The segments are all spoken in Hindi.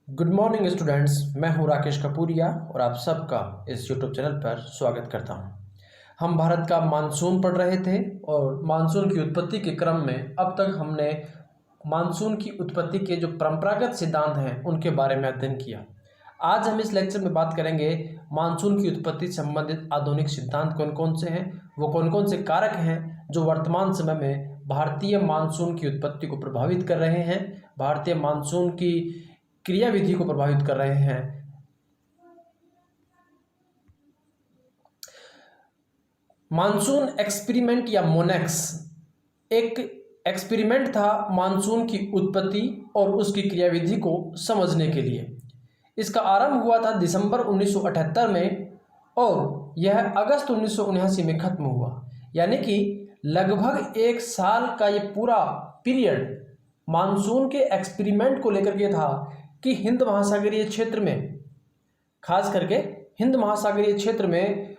Good morning students. मैं हूं राकेश कपूरिया और आप सबका इस यूट्यूब चैनल पर स्वागत करता हूं। हम भारत का मानसून पढ़ रहे थे और मानसून की उत्पत्ति के क्रम में अब तक हमने मानसून की उत्पत्ति के जो परंपरागत सिद्धांत हैं उनके बारे में अध्ययन किया। आज हम इस लेक्चर में बात करेंगे मानसून की उत्पत्ति से संबंधित आधुनिक सिद्धांत कौन कौन से हैं, वो कौन कौन से कारक हैं जो वर्तमान समय में भारतीय मानसून की उत्पत्ति को प्रभावित कर रहे हैं, भारतीय मानसून की क्रियाविधि को प्रभावित कर रहे हैं। मानसून एक्सपेरिमेंट या मोनेक्स एक एक्सपेरिमेंट था मानसून की उत्पत्ति और उसकी क्रियाविधि को समझने के लिए। इसका आरंभ हुआ था दिसंबर 1978 में और यह अगस्त 1979 में खत्म हुआ। यानी कि लगभग एक साल का ये पूरा पीरियड मानसून के एक्सपेरिमेंट को लेकर के था कि हिंद महासागरीय क्षेत्र में, खास करके हिंद महासागरीय क्षेत्र में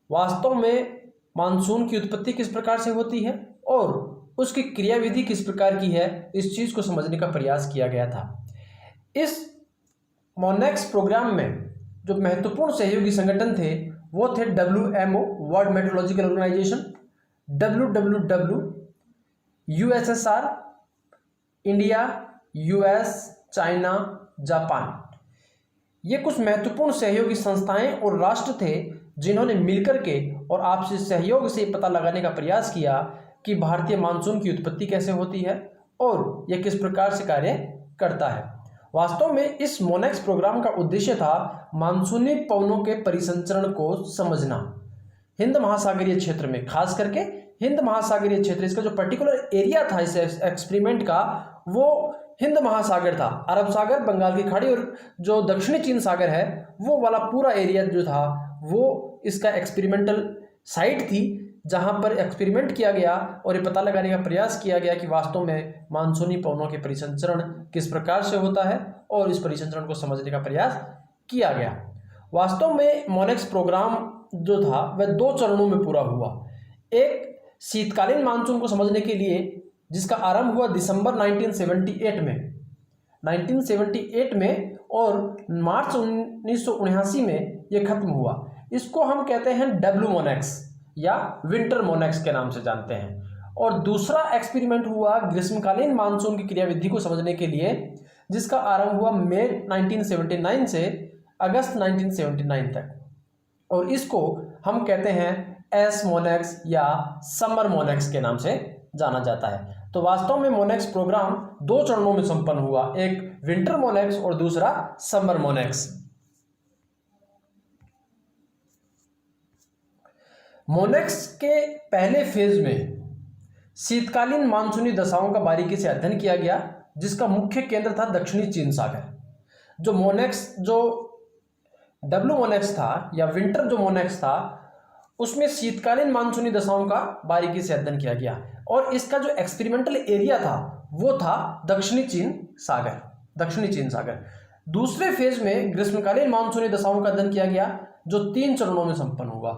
वास्तव में मानसून की उत्पत्ति किस प्रकार से होती है और उसकी क्रियाविधि किस प्रकार की है, इस चीज़ को समझने का प्रयास किया गया था। इस मोनेक्स प्रोग्राम में जो महत्वपूर्ण सहयोगी संगठन थे वो थे WMO world meteorological organization, WWW USSR, India, US, China, Japan. ये कुछ महत्वपूर्ण सहयोगी संस्थाएं और राष्ट्र थे जिन्होंने मिलकर के और आपसी सहयोग से पता लगाने का प्रयास किया कि भारतीय मानसून की उत्पत्ति कैसे होती है और यह किस प्रकार से कार्य करता है। वास्तव में इस मोनेक्स प्रोग्राम का उद्देश्य था मानसूनी पवनों के परिसंचरण को समझना हिंद महासागरीय क्षेत्र में, खास करके हिंद महासागरीय क्षेत्र। इसका जो पर्टिकुलर एरिया था इस एक्सपेरिमेंट का वो हिंद महासागर था, अरब सागर, बंगाल की खाड़ी और जो दक्षिणी चीन सागर है वो वाला पूरा एरिया जो था वो इसका एक्सपेरिमेंटल साइट थी जहां पर एक्सपेरिमेंट किया गया और ये पता लगाने का प्रयास किया गया कि वास्तव में मानसूनी पवनों के परिसंचरण किस प्रकार से होता है और इस परिसंचरण को समझने का प्रयास किया गया। वास्तव में मोनेक्स प्रोग्राम जो था वह दो चरणों में पूरा हुआ। एक शीतकालीन मानसून को समझने के लिए जिसका आरंभ हुआ दिसंबर 1978 में और मार्च 1979 में यह खत्म हुआ। इसको हम कहते हैं डब्ल्यू मोनेक्स या विंटर मोनेक्स के नाम से जानते हैं। और दूसरा एक्सपेरिमेंट हुआ ग्रीष्मकालीन मानसून की क्रियाविधि को समझने के लिए जिसका आरंभ हुआ मई 1979 से अगस्त 1979 तक और इसको हम कहते हैं एस मोनेक्स या समर मोनेक्स के नाम से जाना जाता है। तो वास्तव में मोनेक्स प्रोग्राम दो चरणों में संपन्न हुआ, एक विंटर मोनेक्स और दूसरा समर मोनेक्स। मोनेक्स के पहले फेज में शीतकालीन मानसूनी दशाओं का बारीकी से अध्ययन किया गया जिसका मुख्य केंद्र था दक्षिणी चीन सागर। जो डब्ल्यू मोनेक्स था या विंटर जो मोनेक्स था उसमें शीतकालीन मानसूनी दशाओं का बारीकी से अध्ययन किया गया और इसका जो एक्सपेरिमेंटल एरिया था वो था दक्षिणी चीन सागर। दूसरे फेज में ग्रीष्मकालीन मानसूनी दशाओं का अध्ययन किया गया जो 3 चरणों में संपन्न हुआ।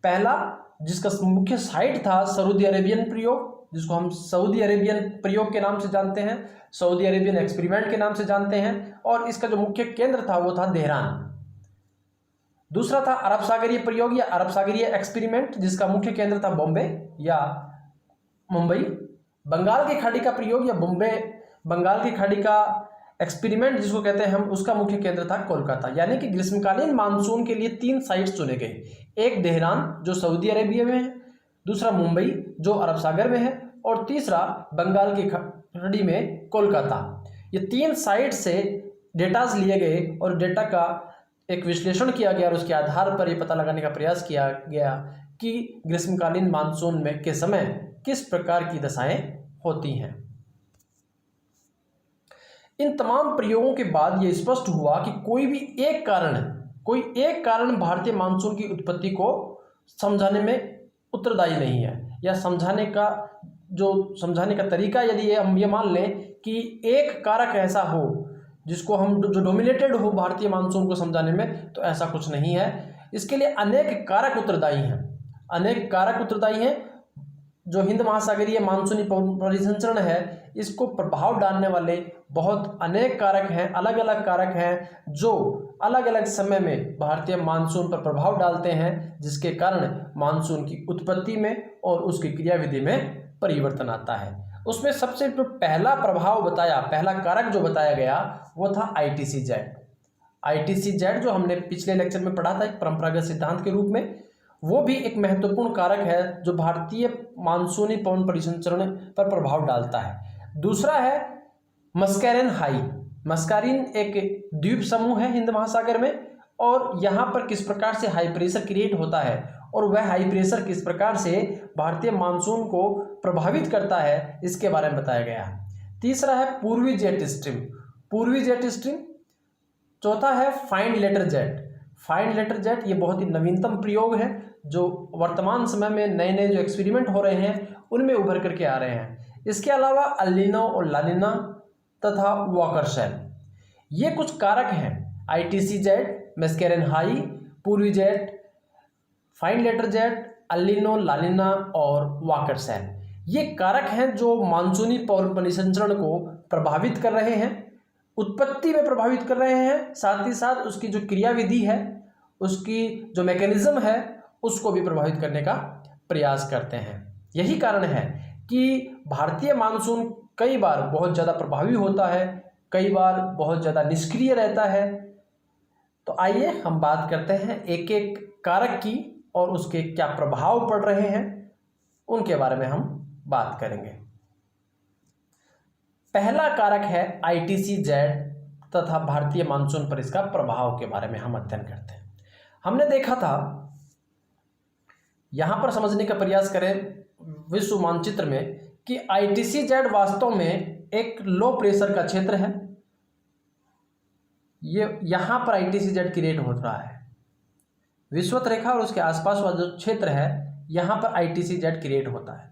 पहला जिसका मुख्य साइट था सऊदी अरेबियन प्रयोग, जिसको हम सऊदी अरेबियन प्रयोग के नाम से जानते हैं, सऊदी अरेबियन एक्सपेरिमेंट के नाम से जानते हैं और इसका जो मुख्य केंद्र था वो था तेहरान। दूसरा था अरब सागरीय प्रयोग या अरब सागरीय एक्सपेरिमेंट जिसका मुख्य केंद्र था बॉम्बे या मुंबई। बंगाल की खाड़ी का प्रयोग या बंगाल की खाड़ी का एक्सपेरिमेंट जिसको कहते हैं हम, उसका मुख्य केंद्र था कोलकाता। यानी कि ग्रीष्मकालीन मानसून के लिए 3 साइट्स चुने गए, एक तेहरान जो सऊदी अरेबिया में है, दूसरा मुंबई जो अरब सागर में है और तीसरा बंगाल की खाड़ी में कोलकाता। ये 3 साइट से डेटाज लिए गए और डेटा का एक विश्लेषण किया गया और उसके आधार पर यह पता लगाने का प्रयास किया गया कि ग्रीष्मकालीन मानसून में के समय किस प्रकार की दशाएं होती हैं। इन तमाम प्रयोगों के बाद यह स्पष्ट हुआ कि कोई एक कारण भारतीय मानसून की उत्पत्ति को समझाने में उत्तरदायी नहीं है या समझाने का तरीका यदि हम ये मान लें कि एक कारक ऐसा हो जिसको हम जो डोमिनेटेड हो भारतीय मानसून को समझाने में, तो ऐसा कुछ नहीं है। इसके लिए अनेक कारक उत्तरदायी हैं जो हिंद महासागरीय मानसूनी परिसंचरण है इसको प्रभाव डालने वाले बहुत अनेक कारक हैं, अलग अलग कारक हैं जो अलग अलग समय में भारतीय मानसून पर प्रभाव डालते हैं, जिसके कारण मानसून की उत्पत्ति में और उसकी क्रियाविधि में परिवर्तन आता है। उसमें सबसे जो पहला प्रभाव बताया, पहला कारक जो बताया गया वो था ITC-Z। ITC-Z जो हमने पिछले लेक्चर में पढ़ा था एक परंपरागत सिद्धांत के रूप में, वो भी एक महत्वपूर्ण कारक है जो भारतीय मानसूनी पवन परिसंचरण पर प्रभाव डालता है। दूसरा है मस्कैरिन हाई। मस्कैरिन एक द्वीप समूह है हिंद महासागर में, और यहाँ पर किस प्रकार से हाई प्रेशर क्रिएट होता है और वह हाई प्रेशर किस प्रकार से भारतीय मानसून को प्रभावित करता है, इसके बारे में बताया गया है। तीसरा है पूर्वी जेट स्ट्रीम, पूर्वी जेट स्ट्रीम। चौथा है फाइंड letter jet. Find letter jet ये बहुत ही नवीनतम प्रयोग है जो वर्तमान समय में नए नए जो एक्सपेरिमेंट हो रहे हैं उनमें उभर करके आ रहे हैं। इसके अलावा अल नीनो और ला नीना तथा वॉकर शेल, ये कुछ कारक हैं। ITC-Z, मस्कैरिन हाई, पूर्वी jet, find letter jet, El Nino, La Nina और वॉकर शेल, ये कारक हैं जो मानसूनी पवन परिसंचरण को प्रभावित कर रहे हैं, उत्पत्ति में प्रभावित कर रहे हैं, साथ ही साथ उसकी जो क्रियाविधि है, उसकी जो मैकेनिज्म है, उसको भी प्रभावित करने का प्रयास करते हैं। यही कारण है कि भारतीय मानसून कई बार बहुत ज़्यादा प्रभावी होता है, कई बार बहुत ज़्यादा निष्क्रिय रहता है। तो आइए हम बात करते हैं एक एक कारक की और उसके क्या प्रभाव पड़ रहे हैं उनके बारे में हम बात करेंगे। पहला कारक है ITC-Z तथा भारतीय मानसून पर इसका प्रभाव के बारे में हम अध्ययन करते हैं। हमने देखा था, यहां पर समझने का प्रयास करें विश्व मानचित्र में, कि ITC-Z वास्तव में एक लो प्रेशर का क्षेत्र है। ये यहां पर ITC-Z क्रिएट हो रहा है, विषुवत रेखा और उसके आसपास वाला जो क्षेत्र है यहां पर ITC-Z क्रिएट होता है।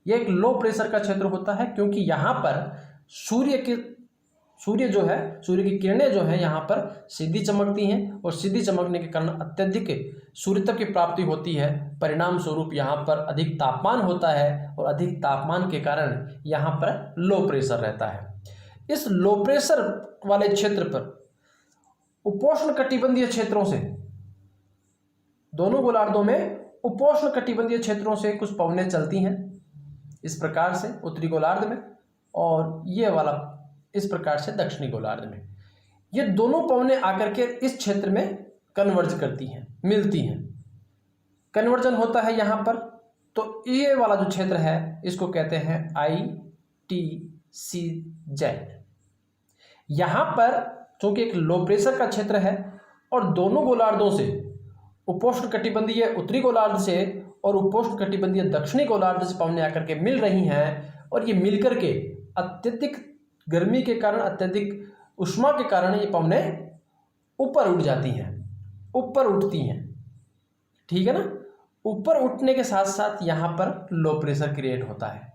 यह एक लो प्रेशर का क्षेत्र होता है क्योंकि यहाँ पर सूर्य की किरणें जो हैं यहाँ पर सीधी चमकती हैं और सीधी चमकने के कारण अत्यधिक सूर्यतप की प्राप्ति होती है। परिणाम स्वरूप यहाँ पर अधिक तापमान होता है और अधिक तापमान के कारण यहाँ पर लो प्रेशर रहता है। इस लो प्रेशर वाले क्षेत्र पर उपोष्ण कटिबंधीय क्षेत्रों से, दोनों गोलार्धों में उपोष्ण कटिबंधीय क्षेत्रों से कुछ पवनें चलती हैं इस प्रकार से उत्तरी गोलार्ध में, और ये वाला इस प्रकार से दक्षिणी गोलार्ध में। ये दोनों पवनें आकर के इस क्षेत्र में कन्वर्ज करती हैं, मिलती हैं, कन्वर्जन होता है यहाँ पर। तो ये वाला जो क्षेत्र है इसको कहते हैं ITC-Z। यहाँ पर चूंकि एक लो प्रेशर का क्षेत्र है और दोनों गोलार्धों से, उपोष्ण कटिबंधीय उत्तरी गोलार्ध से और उपोष्ण कटिबंधीय दक्षिणी गोलार्ध से पवनें आकर के मिल रही हैं, और ये मिलकर के अत्यधिक गर्मी के कारण, अत्यधिक उष्मा के कारण ये पवनें ऊपर उठ जाती हैं, ऊपर उठती हैं, ठीक है ना। ऊपर उठने के साथ साथ यहाँ पर लो प्रेशर क्रिएट होता है।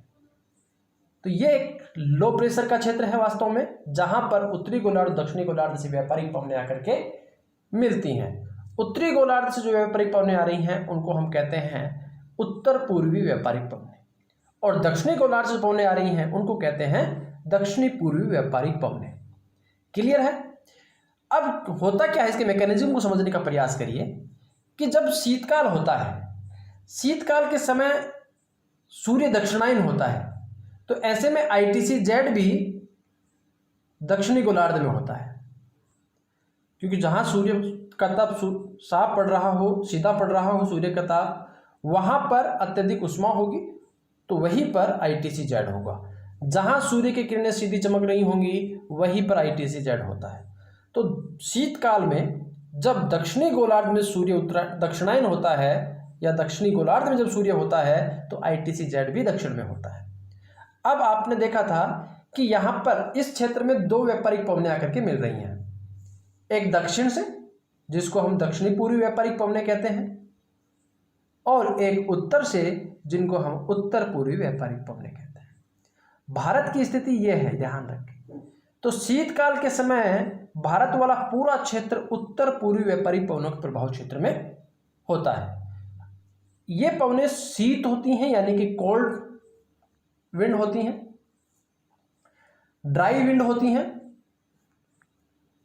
तो ये एक लो प्रेशर का क्षेत्र है वास्तव में, जहाँ पर उत्तरी गोलार्ध दक्षिणी गोलार्ध से व्यापारिक पवनें आकर के मिलती हैं। उत्तरी गोलार्ध से जो व्यापारिक पवनें आ रही हैं उनको हम कहते हैं उत्तर पूर्वी व्यापारिक पवनें, और दक्षिणी गोलार्ध से पवनें आ रही हैं उनको कहते हैं दक्षिणी पूर्वी व्यापारिक पवनें। क्लियर है। अब होता क्या है, इसके मैकेनिज्म को समझने का प्रयास करिए कि जब शीतकाल होता है, शीतकाल के समय सूर्य दक्षिणायन होता है, तो ऐसे में ITC-Z भी दक्षिणी गोलार्ध में होता है, क्योंकि जहां सूर्य का ताप साफ पड़ रहा हो, सीधा पड़ रहा हो सूर्य का ताप, वहां पर अत्यधिक उष्मा होगी, तो वहीं पर ITC-Z होगा। जहां सूर्य की किरणें सीधी चमक रही होंगी वहीं पर ITC-Z होता है। तो शीतकाल में जब दक्षिणी गोलार्ध में सूर्य दक्षिणायन होता है, या दक्षिणी गोलार्ध में जब सूर्य होता है, तो ITC-Z भी दक्षिण में होता है। अब आपने देखा था कि यहाँ पर इस क्षेत्र में दो व्यापारिक पवनें आकर के मिल रही हैं, एक दक्षिण से जिसको हम दक्षिणी पूर्वी व्यापारिक पवनें कहते हैं, और एक उत्तर से जिनको हम उत्तर पूर्वी व्यापारिक पवनें कहते हैं। भारत की स्थिति यह है, ध्यान रखें। तो शीतकाल के समय भारत वाला पूरा क्षेत्र उत्तर पूर्वी व्यापारिक पवनों के प्रभाव क्षेत्र में होता है। ये पवनें शीत होती हैं, यानी कि कोल्ड विंड होती हैं। ड्राई विंड होती हैं,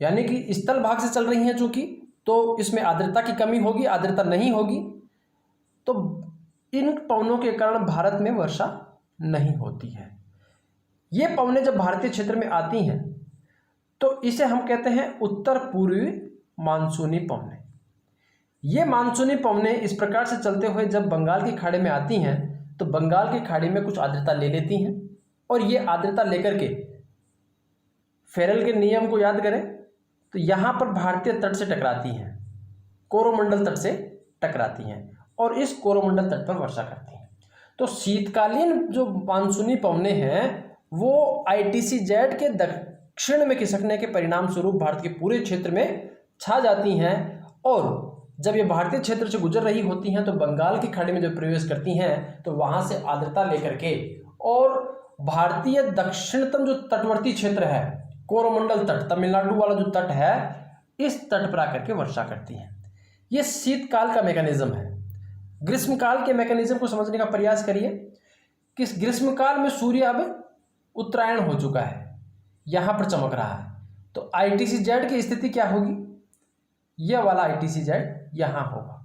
यानी कि स्थल भाग से चल रही हैं चूंकि, तो इसमें आर्द्रता की कमी होगी, आर्द्रता नहीं होगी, तो इन पवनों के कारण भारत में वर्षा नहीं होती है। ये पवनें जब भारतीय क्षेत्र में आती हैं तो इसे हम कहते हैं उत्तर पूर्वी मानसूनी पवनें। ये मानसूनी पवनें इस प्रकार से चलते हुए जब बंगाल की खाड़ी में आती हैं तो बंगाल की खाड़ी में कुछ आर्द्रता ले लेती हैं, और ये आर्द्रता लेकर के फेरल के नियम को याद करें तो यहाँ पर भारतीय तट से टकराती हैं, कोरोमंडल तट से टकराती हैं और इस कोरोमंडल तट पर वर्षा करती हैं। तो शीतकालीन जो मानसूनी पवनें हैं वो ITCZ के दक्षिण में खिसकने के परिणाम स्वरूप भारत के पूरे क्षेत्र में छा जाती हैं, और जब ये भारतीय क्षेत्र से गुजर रही होती हैं तो बंगाल की खाड़ी में जब प्रवेश करती हैं तो वहाँ से आर्द्रता लेकर के और भारतीय दक्षिणतम जो तटवर्ती क्षेत्र है, कोरोमंडल तट, तमिलनाडु वाला जो तट है, इस तट पर आकर के वर्षा करती हैं। ये शीतकाल का मैकेनिज्म है। ग्रीष्मकाल के मैकेनिज्म को समझने का प्रयास करिए कि ग्रीष्मकाल में सूर्य अब उत्तरायण हो चुका है, यहाँ पर चमक रहा है, तो ITCZ की स्थिति क्या होगी? यह वाला ITCZ यहाँ होगा।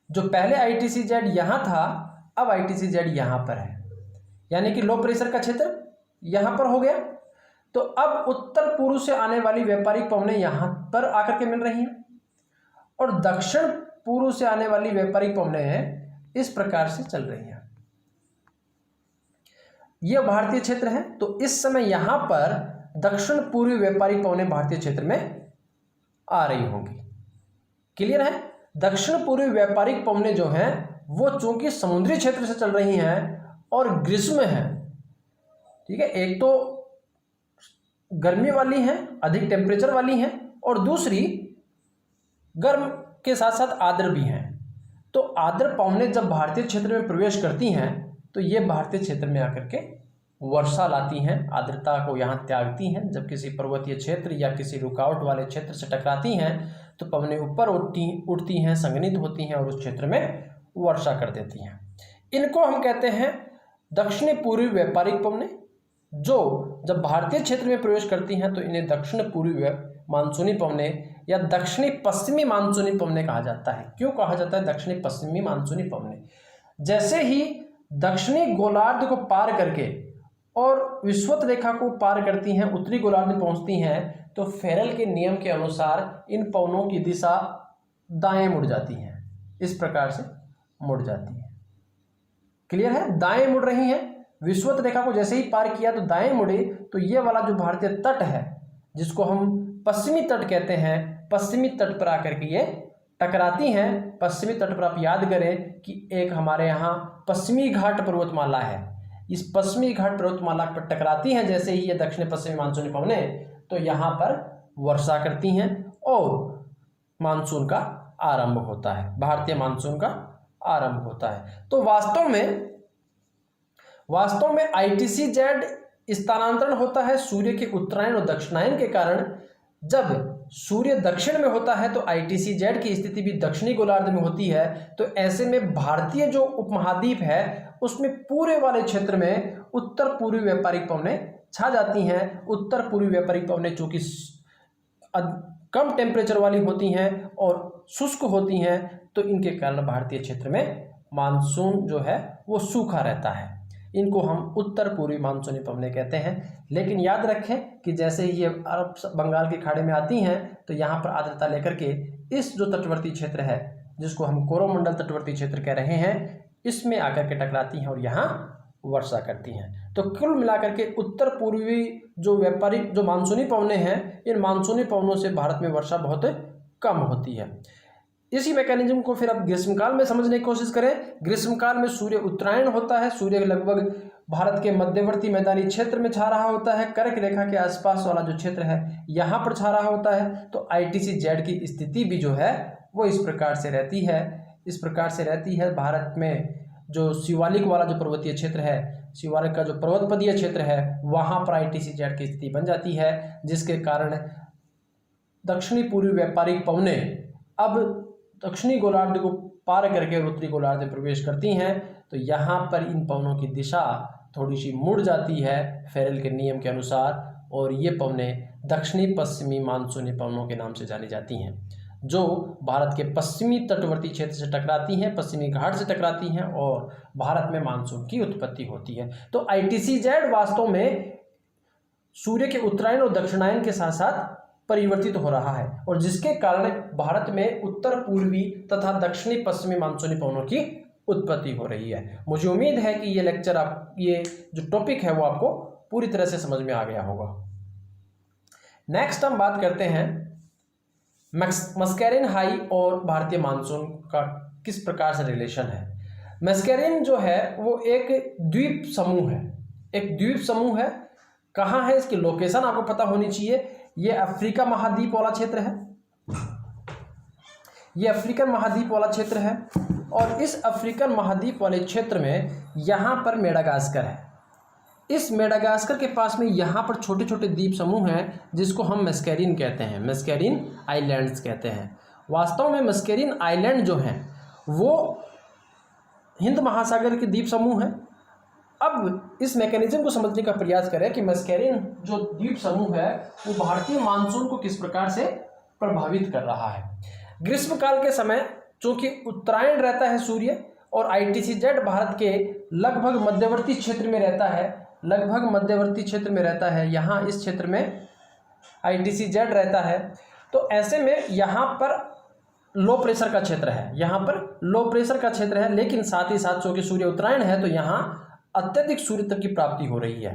जो पहले ITCZ यहाँ था, अब ITCZ यहाँ पर है, यानी कि लो प्रेशर का क्षेत्र यहाँ पर हो गया। तो अब उत्तर पूर्व से आने वाली व्यापारिक पवनें यहाँ पर आकर के मिल रही हैं और दक्षिण पूर्व से आने वाली व्यापारिक पवनें इस प्रकार से चल रही हैं। यह भारतीय क्षेत्र है, तो इस समय यहाँ पर दक्षिण पूर्वी व्यापारिक पवनें भारतीय क्षेत्र में आ रही होंगी। क्लियर है? दक्षिण पूर्वी व्यापारिक पवनें जो हैं वो चूंकि समुद्री क्षेत्र से चल रही हैं और ग्रीष्म है, ठीक है, एक तो गर्मी वाली हैं, अधिक टेम्परेचर वाली हैं, और दूसरी गर्म के साथ साथ आर्द्र भी हैं। तो आर्द्र पवनें जब भारतीय क्षेत्र में प्रवेश करती हैं तो ये भारतीय क्षेत्र में आकर के वर्षा लाती हैं, आर्द्रता को यहाँ त्यागती हैं। जब किसी पर्वतीय क्षेत्र या किसी रुकावट वाले क्षेत्र से टकराती हैं तो पवनें ऊपर उठती हैं, संघनित होती हैं और उस क्षेत्र में वर्षा कर देती हैं। इनको हम कहते हैं दक्षिणी पूर्वी व्यापारिक पवनें, जो जब भारतीय क्षेत्र में प्रवेश करती हैं तो इन्हें दक्षिण पूर्वी मानसूनी पवनें या दक्षिणी पश्चिमी मानसूनी पवनें कहा जाता है। क्यों कहा जाता है दक्षिणी पश्चिमी मानसूनी पवनें? जैसे ही दक्षिणी गोलार्ध को पार करके और विषुवत रेखा को पार करती हैं, उत्तरी गोलार्ध में पहुंचती हैं, तो फेरल के नियम के अनुसार इन पवनों की दिशा दाएं मुड़ जाती है, इस प्रकार से मुड़ जाती है। क्लियर है? दाएं मुड़ रही हैं, विषुवत रेखा को जैसे ही पार किया तो दाएं मुड़े, तो ये वाला जो भारतीय तट है जिसको हम पश्चिमी तट कहते हैं, पश्चिमी तट पर आकर के ये टकराती हैं। पश्चिमी तट पर आप याद करें कि एक हमारे यहाँ पश्चिमी घाट पर्वतमाला है, इस पश्चिमी घाट पर्वतमाला पर टकराती हैं जैसे ही ये दक्षिण पश्चिमी मानसूनी पवनें, तो यहाँ पर वर्षा करती हैं और मानसून का आरंभ होता है, भारतीय मानसून का आरंभ होता है। तो वास्तव में ITCZ स्थानांतरण होता है सूर्य के उत्तरायण और दक्षिणायन के कारण। जब सूर्य दक्षिण में होता है तो ITCZ की स्थिति भी दक्षिणी गोलार्ध में होती है। तो ऐसे में भारतीय जो उपमहाद्वीप है उसमें पूरे वाले क्षेत्र में उत्तर पूर्वी व्यापारिक पवनें छा जाती हैं। उत्तर पूर्वी व्यापारिक पवनें चूंकि कम टेम्परेचर वाली होती हैं और शुष्क होती हैं, तो इनके कारण भारतीय क्षेत्र में मानसून जो है वो सूखा रहता है। इनको हम उत्तर पूर्वी मानसूनी पवनें कहते हैं। लेकिन याद रखें कि जैसे ही ये अरब बंगाल की खाड़ी में आती हैं तो यहाँ पर आर्द्रता लेकर के इस जो तटवर्ती क्षेत्र है जिसको हम कोरोमंडल तटवर्ती क्षेत्र कह रहे हैं, इसमें आकर के टकराती हैं और यहाँ वर्षा करती हैं। तो कुल मिलाकर के उत्तर पूर्वी जो व्यापारिक जो मानसूनी पवनें हैं, इन मानसूनी पवनों से भारत में वर्षा बहुत कम होती है। इसी मैकेनिज्म को फिर अब ग्रीष्मकाल में समझने की कोशिश करें। ग्रीष्मकाल में सूर्य उत्तरायण होता है, सूर्य लगभग भारत के मध्यवर्ती मैदानी क्षेत्र में छा रहा होता है, कर्क रेखा के आसपास वाला जो क्षेत्र है यहाँ पर छा रहा होता है। तो ITCZ की स्थिति भी जो है वो इस प्रकार से रहती है, इस प्रकार से रहती है। भारत में जो शिवालिक वाला जो पर्वतीय क्षेत्र है, शिवालिक का जो पर्वतपदीय क्षेत्र है, वहाँ पर ITCZ की स्थिति बन जाती है, जिसके कारण दक्षिणी पूर्वी व्यापारिक पवनें अब दक्षिणी गोलार्ध को पार करके और उत्तरी गोलार्ध में प्रवेश करती हैं। तो यहाँ पर इन पवनों की दिशा थोड़ी सी मुड़ जाती है फेरल के नियम के अनुसार, और ये पवनें दक्षिणी पश्चिमी मानसूनी पवनों के नाम से जानी जाती हैं, जो भारत के पश्चिमी तटवर्ती क्षेत्र से टकराती हैं, पश्चिमी घाट से टकराती हैं और भारत में मानसून की उत्पत्ति होती है। तो ITCZ वास्तव में सूर्य के उत्तरायण और दक्षिणायन के साथ साथ परिवर्तित हो रहा है, और जिसके कारण भारत में उत्तर पूर्वी तथा दक्षिणी पश्चिमी मानसूनी पवनों की उत्पत्ति हो रही है। मुझे उम्मीद है कि ये लेक्चर ये जो टॉपिक है वो आपको पूरी तरह से समझ में आ गया होगा। नेक्स्ट हम बात करते हैं मस्कैरिन हाई और भारतीय मानसून का किस प्रकार से रिलेशन है। मस्कैरिन जो है वो एक द्वीप समूह है, एक द्वीप समूह है। कहाँ है, इसकी लोकेशन आपको पता होनी चाहिए। ये अफ्रीका महाद्वीप वाला क्षेत्र है, ये अफ्रीकन महाद्वीप वाला क्षेत्र है, और इस अफ्रीकन महाद्वीप वाले क्षेत्र में यहाँ पर मेडागास्कर है। इस मेडागास्कर के पास में यहाँ पर छोटे छोटे द्वीप समूह हैं जिसको हम मस्कैरिन कहते हैं, मस्कैरिन आइलैंड्स कहते हैं। वास्तव में मस्कैरिन आइलैंड जो हैं वो हिंद महासागर के द्वीप समूह हैं। अब इस मैकेनिज्म को समझने का प्रयास करें कि मस्कैरिन जो द्वीप समूह है वो भारतीय मानसून को किस प्रकार से प्रभावित कर रहा है। ग्रीष्मकाल के समय चूंकि उत्तरायण रहता है सूर्य, और ITCZ भारत के लगभग मध्यवर्ती क्षेत्र में रहता है, लगभग मध्यवर्ती क्षेत्र में रहता है। यहाँ इस क्षेत्र में ITCZ रहता है। तो ऐसे में यहाँ पर लो प्रेशर का क्षेत्र है, यहाँ पर लो प्रेशर का क्षेत्र है, लेकिन साथ ही साथ चूंकि सूर्य उत्तरायण है तो यहाँ अत्यधिक सूर्य तक की प्राप्ति हो रही है।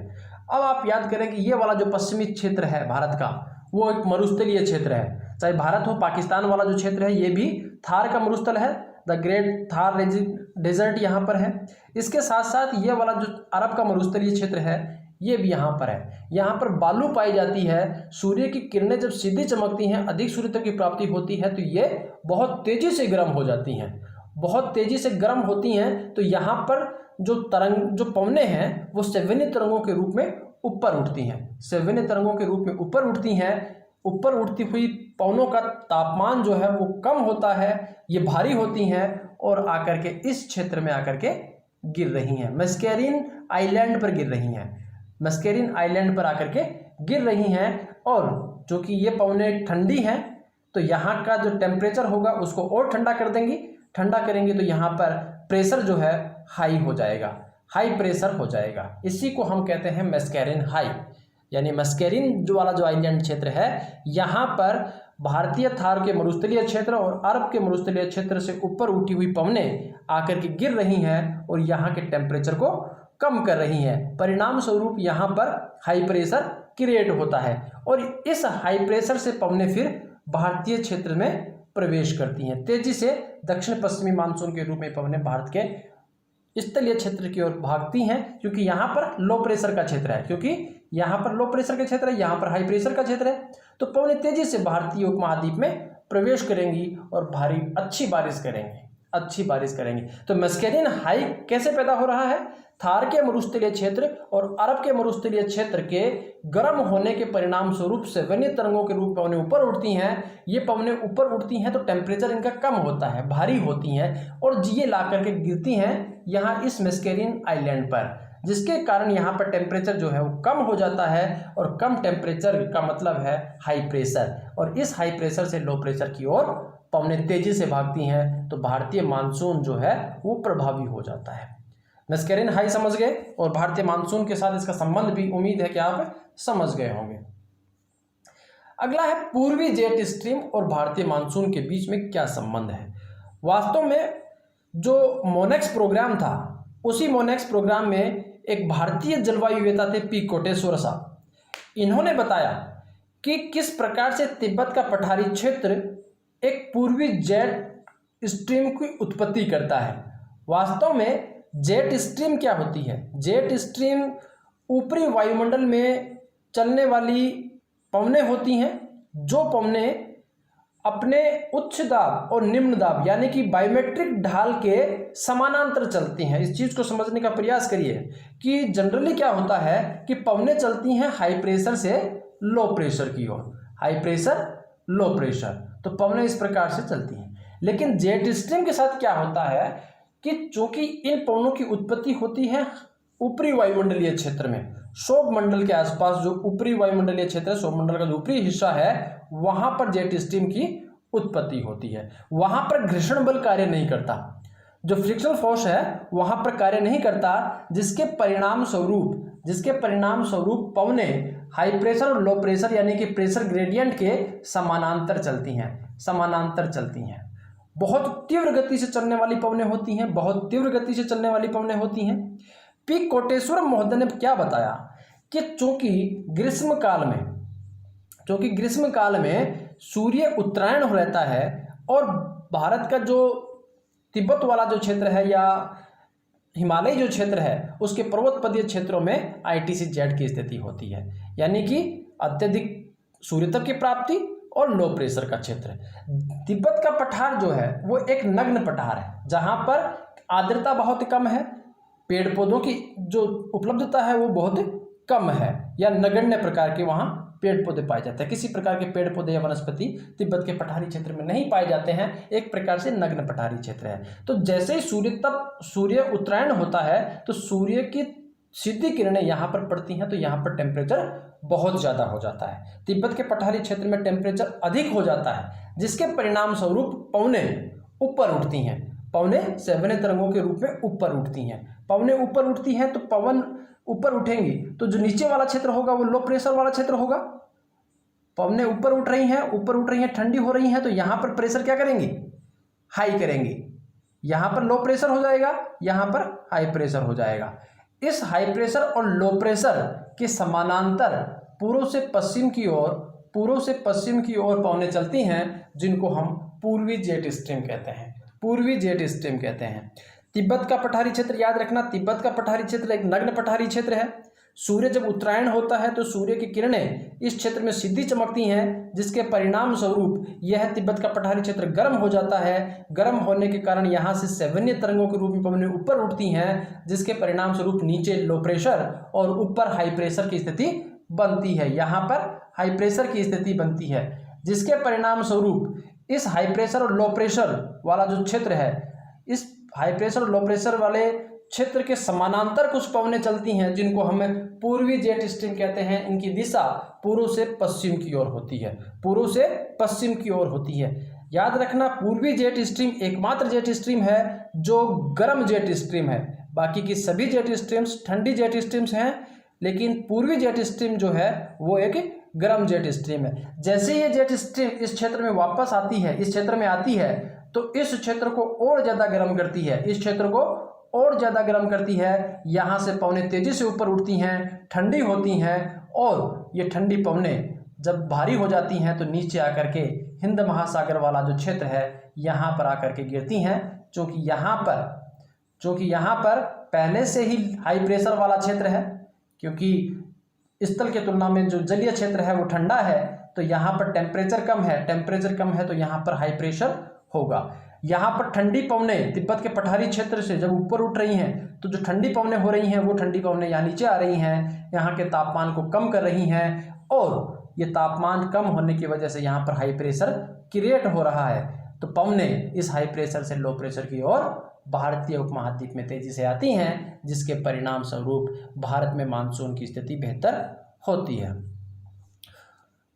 अब आप याद करें कि ये वाला जो पश्चिमी क्षेत्र है भारत का वो एक मरुस्थलीय क्षेत्र है। चाहे भारत हो, पाकिस्तान वाला जो क्षेत्र है ये भी थार का मरुस्थल है, द ग्रेट थार डेजर्ट यहाँ पर है। इसके साथ साथ ये वाला जो अरब का मरुस्थलीय क्षेत्र है ये भी यहाँ पर है। यहाँ पर बालू पाई जाती है। सूर्य की किरणें जब सीधी चमकती हैं, अधिक सूर्य तक की प्राप्ति होती है तो ये बहुत तेजी से गर्म हो जाती हैं, बहुत तेजी से गर्म होती हैं। तो यहाँ पर जो पवनें हैं वो सेवनी तरंगों के रूप में ऊपर उठती हैं, सेवनी तरंगों के रूप में ऊपर उठती हैं। ऊपर उठती हुई पवनों का तापमान जो है वो कम होता है, ये भारी होती हैं और आकर के इस क्षेत्र में आकर के गिर रही हैं, मस्कैरिन आइलैंड पर गिर रही हैं, मस्कैरिन आइलैंड पर आकर के गिर रही हैं। और जो कि ये पवनें ठंडी हैं तो यहाँ का जो टेम्परेचर होगा उसको और ठंडा कर देंगी, ठंडा करेंगे तो यहाँ पर प्रेशर जो है हाई हो जाएगा, हाई प्रेशर हो जाएगा। इसी को हम कहते हैं मस्कैरिन हाई, यानी मस्कैरिन जो वाला जो आइलैंड क्षेत्र है यहाँ पर भारतीय थार के मरुस्थलीय क्षेत्र और अरब के मरुस्थलीय क्षेत्र से ऊपर उठी हुई पवनें आकर के गिर रही हैं और यहाँ के टेम्परेचर को कम कर रही हैं। परिणाम स्वरूप यहाँ पर हाई प्रेशर क्रिएट होता है और इस हाई प्रेशर से पवनें फिर भारतीय क्षेत्र में प्रवेश करती हैं। तेजी से दक्षिण पश्चिमी मानसून के रूप में पवनें भारत के स्थलीय क्षेत्र की ओर भागती हैं, क्योंकि यहाँ पर लो प्रेशर का क्षेत्र है, क्योंकि यहाँ पर लो प्रेशर का क्षेत्र है, यहाँ पर हाई प्रेशर का क्षेत्र है। तो पवनें तेजी से भारतीय उपमहाद्वीप में प्रवेश करेंगी और भारी अच्छी बारिश करेंगी, अच्छी बारिश करेंगी। तो मस्कैरिन हाई कैसे पैदा हो रहा है? थार के मरुस्थलीय क्षेत्र और अरब के मरुस्थलीय क्षेत्र के गर्म होने के परिणाम स्वरूप से वन्य तरंगों के रूप में पवनें ऊपर उठती हैं। ये पवनें ऊपर उठती हैं तो टेम्परेचर इनका कम होता है, भारी होती हैं और ये ला करके गिरती हैं यहाँ इस मस्कैरिन आइलैंड पर, जिसके कारण यहाँ पर टेम्परेचर जो है वो कम हो जाता है और कम टेम्परेचर का मतलब है हाई प्रेशर, और इस हाई प्रेशर से लो प्रेशर की ओर पवनें तेजी से भागती हैं तो भारतीय मानसून जो है वो प्रभावी हो जाता है। मस्कैरिन हाई समझ गए और भारतीय मानसून के साथ इसका संबंध भी उम्मीद है कि आप समझ गए होंगे। अगला है पूर्वी जेट स्ट्रीम और भारतीय मानसून के बीच में क्या संबंध है। वास्तव में जो मोनेक्स प्रोग्राम था उसी मोनेक्स प्रोग्राम में एक भारतीय जलवायुवेता थे पी कोटेश्वर साहब। इन्होंने बताया कि किस प्रकार से तिब्बत का पठारी क्षेत्र एक पूर्वी जेट स्ट्रीम की उत्पत्ति करता है। वास्तव में जेट स्ट्रीम क्या होती है? जेट स्ट्रीम ऊपरी वायुमंडल में चलने वाली पवनें होती हैं, जो पवनें अपने उच्च दाब और निम्न दाब यानी कि बायोमेट्रिक ढाल के समानांतर चलती हैं। इस चीज़ को समझने का प्रयास करिए कि जनरली क्या होता है कि पवनें चलती हैं हाई प्रेशर से लो प्रेशर की ओर, हाई प्रेशर लो प्रेशर, तो पवनें इस प्रकार से चलती हैं। लेकिन जेट स्ट्रीम के साथ क्या होता है कि चूंकि इन पवनों की उत्पत्ति होती है ऊपरी वायुमंडलीय क्षेत्र में, क्षोभ मंडल के आसपास जो ऊपरी वायुमंडलीय क्षेत्र है, क्षोभ मंडल का जो ऊपरी हिस्सा है, वहां पर जेट स्ट्रीम की उत्पत्ति होती है। वहां पर घर्षण बल कार्य नहीं करता, जो फ्रिक्शनल फोर्स है वहां पर कार्य नहीं करता, जिसके परिणाम स्वरूप पवनें हाई प्रेशर और लो प्रेशर यानी कि प्रेशर ग्रेडियंट के समानांतर चलती हैं। बहुत तीव्र गति से चलने वाली पवनें होती हैं, पी कोटेश्वरम महोदय ने क्या बताया कि चूंकि ग्रीष्म काल में सूर्य उत्तरायण हो रहता है और भारत का जो तिब्बत वाला जो क्षेत्र है या हिमालय जो क्षेत्र है उसके पर्वतपदीय क्षेत्रों में ITC-Z की स्थिति होती है, यानी कि अत्यधिक सूर्य तप की प्राप्ति और लो प्रेशर का क्षेत्र। तिब्बत का पठार जो है वो एक नग्न पठार है, जहां पर आर्द्रता बहुत कम है, पेड़ पौधों की जो उपलब्धता है वो बहुत कम है, या नगण्य प्रकार के वहां पेड़ पौधे पाए जाते हैं। किसी प्रकार के पेड़ पौधे या वनस्पति तिब्बत के पठारी क्षेत्र में नहीं पाए जाते हैं, एक प्रकार से नग्न पठारी क्षेत्र है। तो जैसे ही सूर्य उत्तरायण होता है तो सूर्य की सीधी किरणें यहाँ पर पड़ती हैं, तो यहाँ पर टेम्परेचर बहुत ज़्यादा हो जाता है। तिब्बत के पठारी क्षेत्र में टेम्परेचर अधिक हो जाता है, जिसके परिणाम स्वरूप पवनें ऊपर उठती हैं, पवनें सेवने तरंगों के रूप में ऊपर उठती हैं। पवनें ऊपर उठती हैं तो पवन ऊपर उठेंगी तो जो नीचे वाला क्षेत्र होगा वो लो प्रेशर वाला क्षेत्र होगा। पवनें ऊपर उठ रही हैं, ठंडी हो रही हैं, तो यहाँ पर प्रेशर क्या करेंगी? हाई करेंगी। यहाँ पर लो प्रेशर हो जाएगा, यहाँ पर हाई प्रेशर हो जाएगा। इस हाई प्रेशर और लो प्रेशर के समानांतर पूर्व से पश्चिम की ओर पवनें चलती हैं, जिनको हम पूर्वी जेट स्ट्रीम कहते हैं। तिब्बत का पठारी क्षेत्र याद रखना, तिब्बत का पठारी क्षेत्र एक नग्न पठारी क्षेत्र है। सूर्य जब उत्तरायण होता है तो सूर्य की किरणें इस क्षेत्र में सीधी चमकती हैं, जिसके परिणाम स्वरूप यह तिब्बत का पठारी क्षेत्र गर्म हो जाता है। गर्म होने के कारण यहाँ से सेवन्य तरंगों के रूप में पवनें ऊपर उठती हैं, जिसके परिणाम स्वरूप नीचे लो प्रेशर और ऊपर हाई प्रेशर की स्थिति बनती है। यहाँ पर हाई प्रेशर की स्थिति बनती है, जिसके परिणाम स्वरूप इस हाई प्रेशर और लो प्रेशर वाला जो क्षेत्र है, इस हाई प्रेशर और लो प्रेशर वाले क्षेत्र के समानांतर कुछ पवनें चलती हैं, जिनको हमें पूर्वी जेट स्ट्रीम कहते हैं। इनकी दिशा पूर्व से पश्चिम की ओर होती है। याद रखना, पूर्वी जेट स्ट्रीम एकमात्र जेट स्ट्रीम है जो गर्म जेट स्ट्रीम है। बाकी की सभी जेट स्ट्रीम्स ठंडी जेट स्ट्रीम्स हैं, लेकिन पूर्वी जेट स्ट्रीम जो है वो एक गर्म जेट स्ट्रीम है। जैसे ये जेट स्ट्रीम इस क्षेत्र में वापस आती है, इस क्षेत्र में आती है, तो इस क्षेत्र को और ज़्यादा गर्म करती है, यहाँ से पवनें तेजी से ऊपर उठती हैं, ठंडी होती हैं, और ये ठंडी पवनें जब भारी हो जाती हैं तो नीचे आकर के हिंद महासागर वाला जो क्षेत्र है यहाँ पर आकर के गिरती हैं। चूँकि यहाँ पर पहले से ही हाई प्रेशर वाला क्षेत्र है, क्योंकि स्थल की तुलना में जो जलीय क्षेत्र है वो ठंडा है, तो यहाँ पर टेम्परेचर कम है, तो यहाँ पर हाई प्रेशर होगा। यहाँ पर ठंडी पवनें तिब्बत के पठारी क्षेत्र से जब ऊपर उठ रही हैं, तो जो ठंडी पवनें हो रही हैं वो ठंडी पवनें यहाँ नीचे आ रही हैं, यहाँ के तापमान को कम कर रही हैं, और ये तापमान कम होने की वजह से यहाँ पर हाई प्रेशर क्रिएट हो रहा है। तो पवनें इस हाई प्रेशर से लो प्रेशर की ओर भारतीय उपमहाद्वीप में तेजी से आती हैं, जिसके परिणाम स्वरूप भारत में मानसून की स्थिति बेहतर होती है।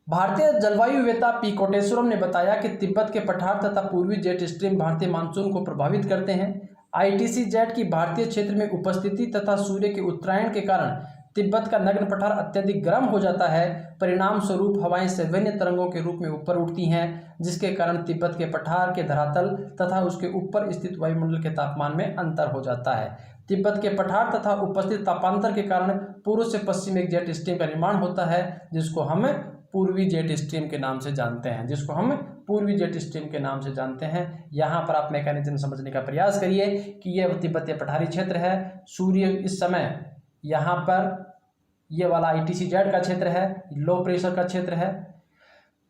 भारतीय जलवायु वेता पी कोटेश्वरम ने बताया कि तिब्बत के पठार तथा पूर्वी जेट स्ट्रीम भारतीय मानसून को प्रभावित करते हैं। ITC-Z की भारतीय क्षेत्र में उपस्थिति तथा सूर्य के उत्तरायण के कारण तिब्बत का नग्न पठार अत्यधिक गर्म हो जाता है। परिणाम स्वरूप हवाएं सेवन्य तरंगों के रूप में ऊपर उठती हैं, जिसके कारण तिब्बत के पठार के धरातल तथा उसके ऊपर स्थित वायुमंडल के तापमान में अंतर हो जाता है। तिब्बत के पठार तथा उपस्थित तापांतर के कारण पूर्व से पश्चिम एक जेट स्ट्रीम का निर्माण होता है, जिसको हम पूर्वी जेट स्ट्रीम के नाम से जानते हैं। यहाँ पर आप मैकेनिज्म समझने का प्रयास करिए कि यह तिब्बतीय पठारी क्षेत्र है। सूर्य इस समय यहाँ पर ये वाला ITC-Z का क्षेत्र है, लो प्रेशर का क्षेत्र है।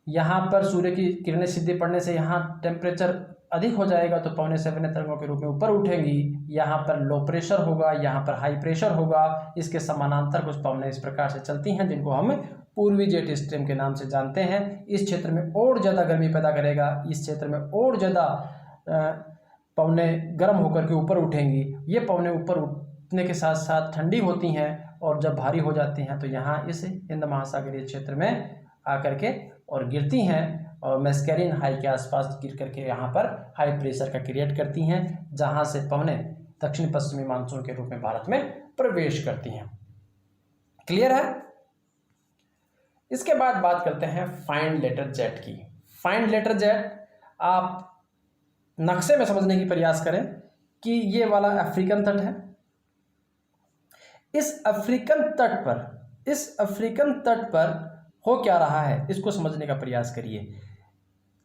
यहाँ पर सूर्य की किरणें सीधे पड़ने से यहाँ टेम्परेचर अधिक हो जाएगा, तो पवनें सेवन्य तरंगों के रूप में ऊपर उठेंगी। यहाँ पर लो प्रेशर होगा, यहाँ पर हाई प्रेशर होगा। इसके समानांतर कुछ पवनें इस प्रकार से चलती हैं, जिनको हम पूर्वी जेट स्ट्रीम के नाम से जानते हैं। इस क्षेत्र में और ज़्यादा गर्मी पैदा करेगा, इस क्षेत्र में और ज़्यादा पवनें गर्म होकर के ऊपर उठेंगी। ये पवनें ऊपर उतने के साथ साथ ठंडी होती हैं और जब भारी हो जाती हैं तो यहाँ इस हिंद महासागरीय क्षेत्र में आकर के और गिरती हैं और मैस्कैरिन हाई के आसपास गिर करके यहाँ पर हाई प्रेशर का क्रिएट करती हैं, जहाँ से पवनें दक्षिण पश्चिमी मानसून के रूप में भारत में प्रवेश करती हैं। क्लियर है? इसके बाद बात करते हैं फाइंड लेटर जेट की। फाइंड लेटर जेट आप नक्शे में समझने की प्रयास करें कि ये वाला अफ्रीकन तट है। इस अफ्रीकन तट पर हो क्या रहा है इसको समझने का प्रयास करिए।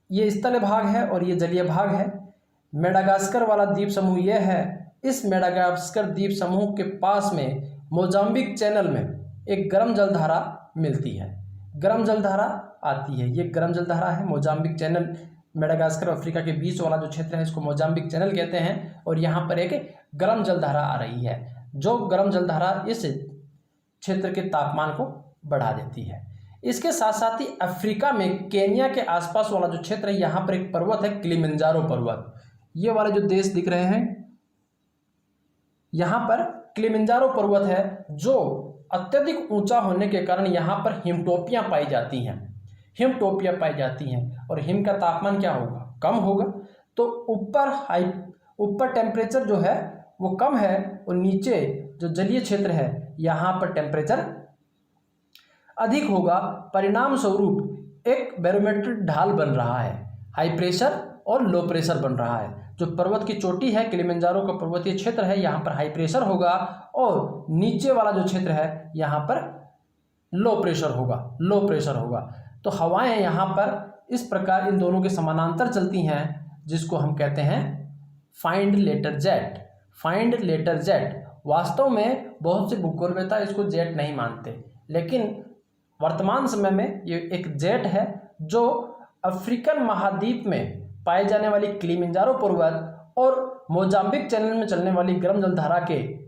ये स्थल भाग है और ये जलीय भाग है। मेडागास्कर वाला द्वीप समूह ये है। इस मेडागास्कर द्वीप समूह के पास में मोजाम्बिक चैनल में एक गर्म जलधारा मिलती है, गर्म जलधारा आती है। ये गर्म जलधारा है। मोजाम्बिक चैनल मेडागास्कर अफ्रीका के बीच वाला जो क्षेत्र है इसको मोजाम्बिक चैनल कहते हैं और यहाँ पर एक गर्म जलधारा आ रही है, जो गर्म जलधारा इस क्षेत्र के तापमान को बढ़ा देती है। इसके साथ साथ ही अफ्रीका में केन्या के आसपास वाला जो क्षेत्र है यहाँ पर एक पर्वत है, किलिमंजारो पर्वत। ये वाले जो देश दिख रहे हैं यहाँ पर किलिमंजारो पर्वत है, जो अत्यधिक ऊंचा होने के कारण यहाँ पर हिमटोपियाँ पाई जाती हैं। हिमटोपियाँ पाई जाती हैं और हिम का तापमान क्या होगा? कम होगा। तो ऊपर टेम्परेचर जो है वो कम है और नीचे जो जलीय क्षेत्र है यहाँ पर टेम्परेचर अधिक होगा। परिणाम स्वरूप एक बैरोमेट्रिक ढाल बन रहा है, हाई प्रेशर और लो प्रेशर बन रहा है। जो पर्वत की चोटी है, किलिमंजारो का पर्वतीय क्षेत्र है, यहाँ पर हाई प्रेशर होगा और नीचे वाला जो क्षेत्र है यहाँ पर लो प्रेशर होगा। तो हवाएं यहाँ पर इस प्रकार इन दोनों के समानांतर चलती हैं, जिसको हम कहते हैं फाइंड लेटर जेट। वास्तव में बहुत से भूगोलवेत्ता इसको जेट नहीं मानते, लेकिन वर्तमान समय में ये एक जेट है जो अफ्रीकन महाद्वीप में पाए जाने वाली किलिमंजारो पर्वत और मोजाम्बिक चैनल में चलने वाली गर्म जलधारा के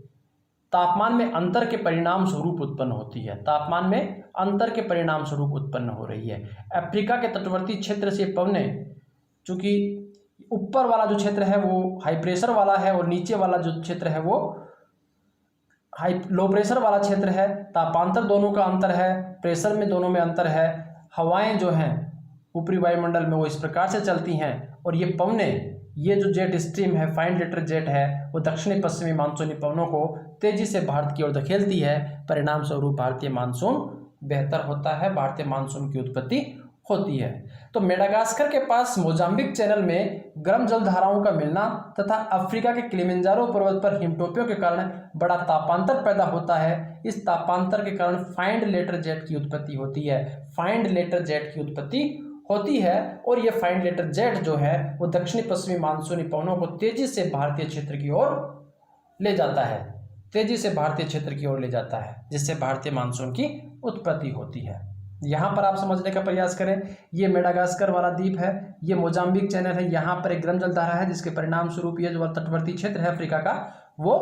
तापमान में अंतर के परिणाम स्वरूप उत्पन्न होती है। तापमान में अंतर के परिणाम स्वरूप उत्पन्न हो रही है। अफ्रीका के तटवर्ती क्षेत्र से पवनें, चूंकि ऊपर वाला जो क्षेत्र है वो हाई प्रेशर वाला है और नीचे वाला जो क्षेत्र है वो लो प्रेशर वाला क्षेत्र है। तापांतर दोनों का अंतर है, प्रेशर में दोनों में अंतर है। हवाएं जो हैं ऊपरी वायुमंडल में वो इस प्रकार से चलती हैं और ये पवनें, ये जो जेट स्ट्रीम है, फाइंड लेटर जेट है, वो दक्षिणी पश्चिमी मानसूनी पवनों को तेजी से भारत की ओर धकेलती है। परिणाम स्वरूप भारतीय मानसून बेहतर होता है, भारतीय मानसून की उत्पत्ति होती है। तो मेडागास्कर के पास मोजाम्बिक चैनल में गर्म जलधाराओं का मिलना तथा अफ्रीका के किलिमंजारो पर्वत पर हिमटोपियों के कारण बड़ा तापांतर पैदा होता है। इस तापांतर के कारण फाइंड लेटर जेट की उत्पत्ति होती है और ये फाइंड लेटर जेट जो है वो दक्षिणी पश्चिमी मानसूनी पवनों को तेजी से भारतीय क्षेत्र की ओर ले जाता है, जिससे भारतीय मानसून की उत्पत्ति होती है। यहाँ पर आप समझने का प्रयास करें, ये मेडागास्कर वाला द्वीप है, ये मोजाम्बिक चैनल है, यहाँ पर एक गर्म जलधारा है, जिसके परिणाम स्वरूप ये जो तटवर्ती क्षेत्र है अफ्रीका का वो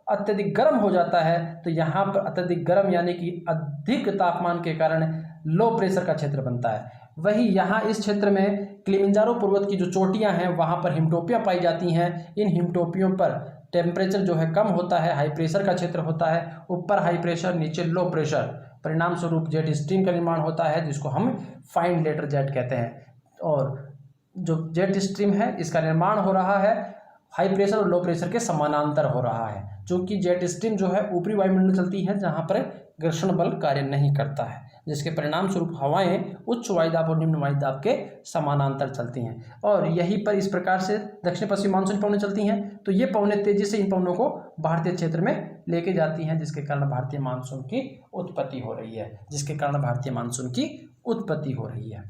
अत्यधिक गर्म हो जाता है। तो यहाँ पर अत्यधिक गर्म यानी कि अधिक तापमान के कारण लो प्रेशर का क्षेत्र बनता है। वही यहाँ इस क्षेत्र में किलिमंजारो पर्वत की जो चोटियाँ हैं वहाँ पर हिमटोपियाँ पाई जाती हैं। इन हिमटोपियों पर टेम्परेचर जो है कम होता है, हाई प्रेशर का क्षेत्र होता है। ऊपर हाई प्रेशर, नीचे लो प्रेशर, परिणाम स्वरूप जेट स्ट्रीम का निर्माण होता है, जिसको हम फाइंड लेटर जेट कहते हैं। और जो जेट स्ट्रीम है इसका निर्माण हो रहा है हाई प्रेशर और लो प्रेशर के समानांतर हो रहा है, क्योंकि जेट स्ट्रीम जो है ऊपरी वायुमंडल चलती है जहाँ पर घर्षण बल कार्य नहीं करता है, जिसके परिणाम स्वरूप हवाएं उच्च वायुदाब और निम्न वायुदाब के समानांतर चलती हैं। और यहीं पर इस प्रकार से दक्षिण पश्चिम मानसून पवनें चलती हैं, तो ये पवनें तेजी से इन पवनों को भारतीय क्षेत्र में लेके जाती हैं, जिसके कारण भारतीय मानसून की उत्पत्ति हो रही है।